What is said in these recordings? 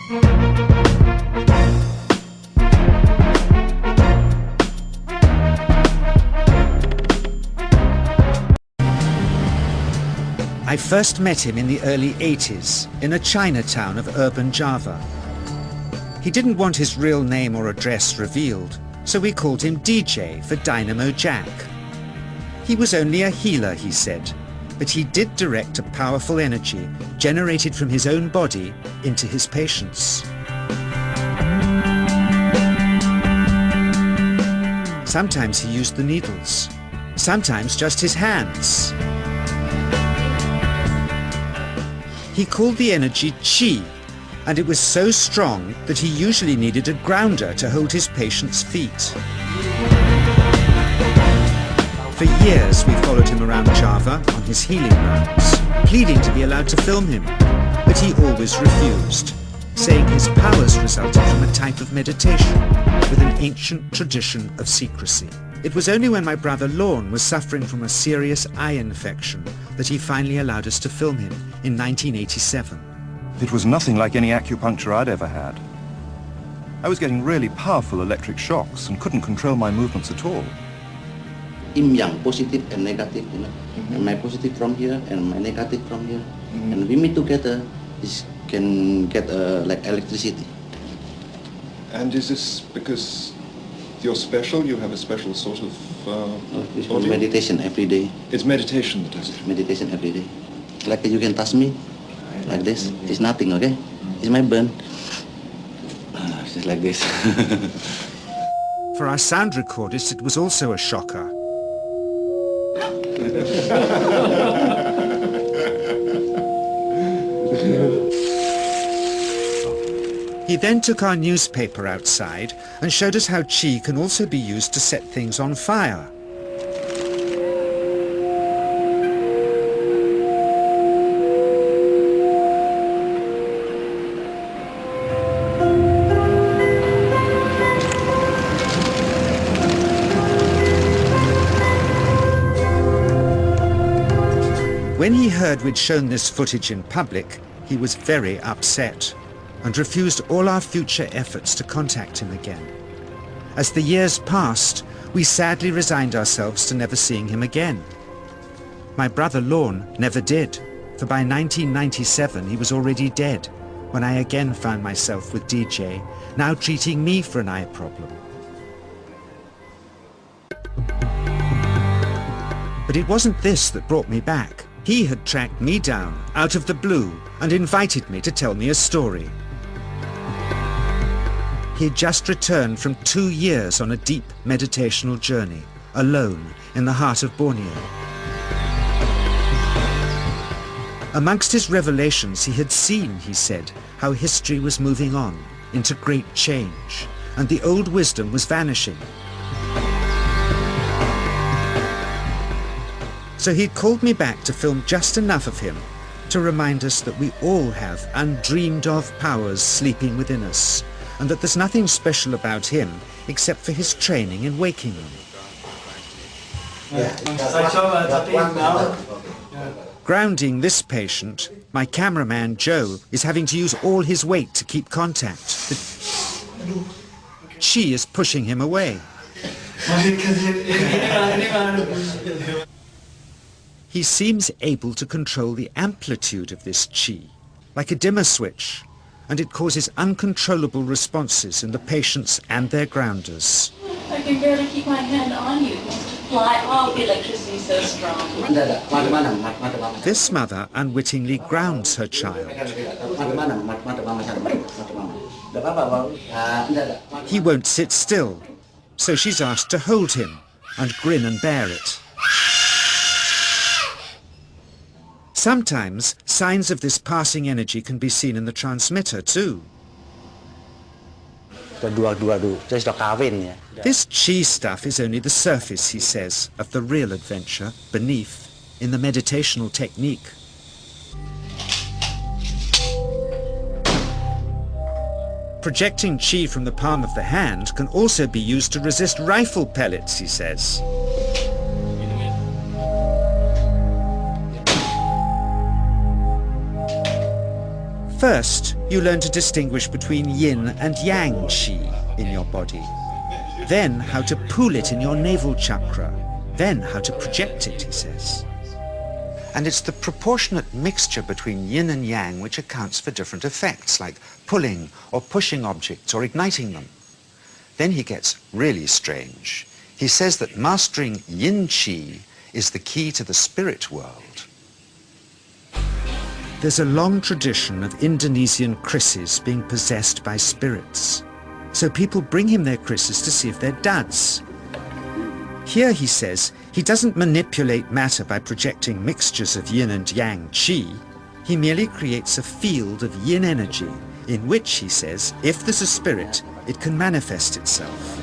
I first met him in the early 80s in a Chinatown of urban Java. He didn't want his real name or address revealed, so we called him DJ for Dynamo Jack. He was only a healer, he said, but he did direct a powerful energy generated from his own body into his patients. Sometimes he used the needles, sometimes just his hands. He called the energy Qi, and it was so strong that he usually needed a grounder to hold his patients' feet. For years we followed him around Java on his healing rounds, pleading to be allowed to film him, but he always refused, saying his powers resulted from a type of meditation with an ancient tradition of secrecy. It was only when my brother Lorne was suffering from a serious eye infection that he finally allowed us to film him in 1987. It was nothing like any acupuncture I'd ever had. I was getting really powerful electric shocks and couldn't control my movements at all. Yin yang, positive and negative, you know. And my positive from here and my negative from here. And we meet together, this can get like electricity. And is this because you're special? You have a special sort of It's meditation every day. It's meditation that does it? Meditation every day. Like you can touch me, like this. It's nothing, okay? It's my burn. It's just like this. For our sound recordist, it was also a shocker. He then took our newspaper outside and showed us how Qi can also be used to set things on fire. When he heard we'd shown this footage in public, he was very upset and refused all our future efforts to contact him again. As the years passed, we sadly resigned ourselves to never seeing him again. My brother Lorne never did, for by 1997 he was already dead when I again found myself with DJ, now treating me for an eye problem. But it wasn't this that brought me back. He had tracked me down out of the blue and invited me to tell me a story. He had just returned from 2 years on a deep meditational journey, alone in the heart of Borneo. Amongst his revelations, he had seen, he said, how history was moving on into great change, and the old wisdom was vanishing. So he'd called me back to film just enough of him to remind us that we all have undreamed of powers sleeping within us, and that there's nothing special about him except for his training in waking them. Grounding this patient, my cameraman Joe is having to use all his weight to keep contact. Qi is pushing him away. He seems able to control the amplitude of this Qi, like a dimmer switch, and it causes uncontrollable responses in the patients and their grounders. I can barely keep my hand on you. It wants to fly off. The electricity is so strong. This mother unwittingly grounds her child. He won't sit still, so she's asked to hold him and grin and bear it. Sometimes, signs of this passing energy can be seen in the transmitter too. This Qi stuff is only the surface, he says, of the real adventure beneath, in the meditational technique. Projecting Qi from the palm of the hand can also be used to resist rifle pellets, he says. First, you learn to distinguish between yin and yang qi in your body. Then how to pool it in your navel chakra. Then how to project it, he says. And it's the proportionate mixture between yin and yang which accounts for different effects, like pulling or pushing objects or igniting them. Then he gets really strange. He says that mastering yin qi is the key to the spirit world. There's a long tradition of Indonesian krisis being possessed by spirits. So people bring him their krisis to see if they're duds. Here, he says, he doesn't manipulate matter by projecting mixtures of yin and yang qi. He merely creates a field of yin energy in which, he says, if there's a spirit, it can manifest itself.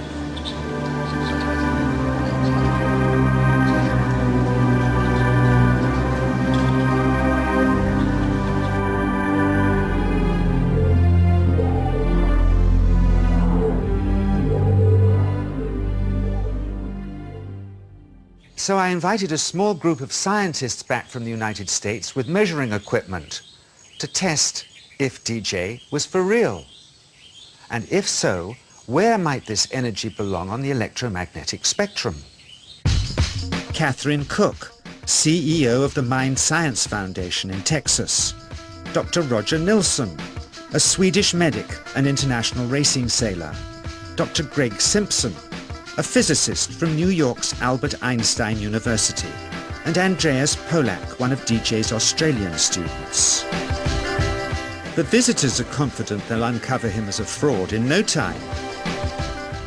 So I invited a small group of scientists back from the United States with measuring equipment to test if DJ was for real. And if so, where might this energy belong on the electromagnetic spectrum? Catherine Cook, CEO of the Mind Science Foundation in Texas. Dr. Roger Nilsson, a Swedish medic and international racing sailor. Dr. Greg Simpson, a physicist from New York's Albert Einstein University, and Andreas Polak, one of DJ's Australian students. The visitors are confident they'll uncover him as a fraud in no time.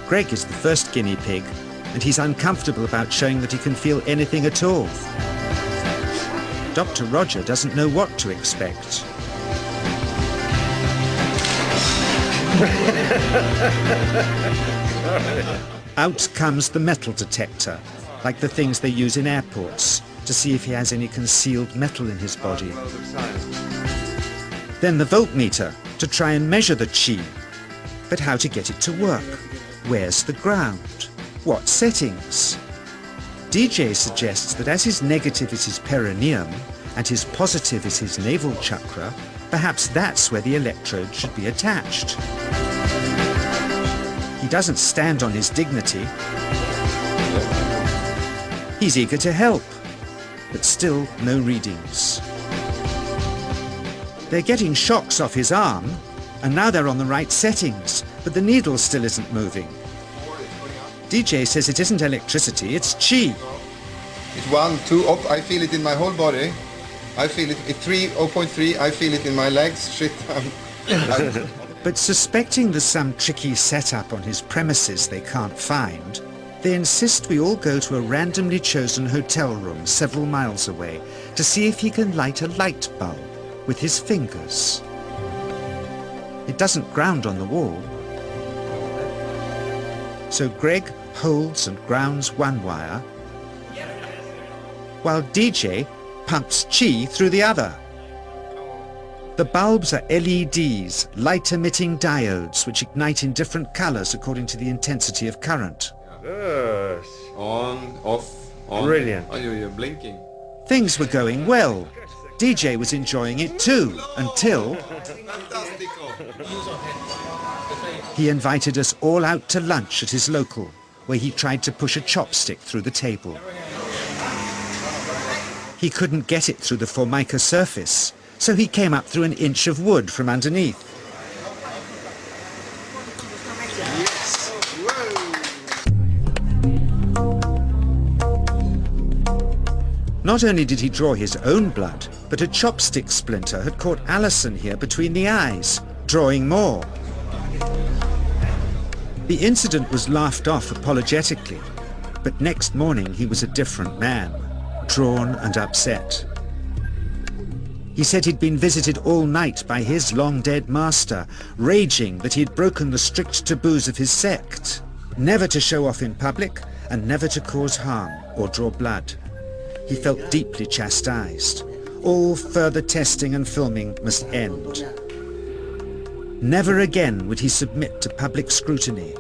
Greg is the first guinea pig, and he's uncomfortable about showing that he can feel anything at all. Dr. Roger doesn't know what to expect. Out comes the metal detector, like the things they use in airports, to see if he has any concealed metal in his body. Then the voltmeter, to try and measure the qi. But how to get it to work? Where's the ground? What settings? DJ suggests that as his negative is his perineum, and his positive is his navel chakra, perhaps that's where the electrode should be attached. He doesn't stand on his dignity. He's eager to help, but still no readings. They're getting shocks off his arm, and now they're on the right settings, but the needle still isn't moving. DJ says it isn't electricity, it's qi. It's 1, 2, up. I feel it in my whole body. I feel it at 3, 0.3. I feel it in my legs. Shit. But suspecting there's some tricky setup on his premises they can't find, they insist we all go to a randomly chosen hotel room several miles away to see if he can light a light bulb with his fingers. It doesn't ground on the wall. So Greg holds and grounds one wire, while DJ pumps qi through the other. The bulbs are LEDs, light-emitting diodes, which ignite in different colors according to the intensity of current. Yes. On, off, on. Brilliant. Oh, you're blinking. Things were going well. DJ was enjoying it too, until he invited us all out to lunch at his local, where he tried to push a chopstick through the table. He couldn't get it through the formica surface, so he came up through an inch of wood from underneath. Not only did he draw his own blood, but a chopstick splinter had caught Alison here between the eyes, drawing more. The incident was laughed off apologetically, but next morning he was a different man, drawn and upset. He said he'd been visited all night by his long-dead master, raging that he'd broken the strict taboos of his sect, never to show off in public and never to cause harm or draw blood. He felt deeply chastised. All further testing and filming must end. Never again would he submit to public scrutiny,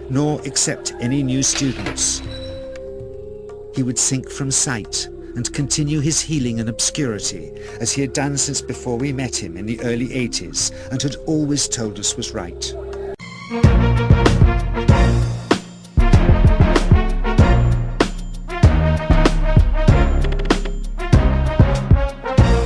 nor accept any new students. He would sink from sight and continue his healing in obscurity, as he had done since before we met him in the early 80s and had always told us was right.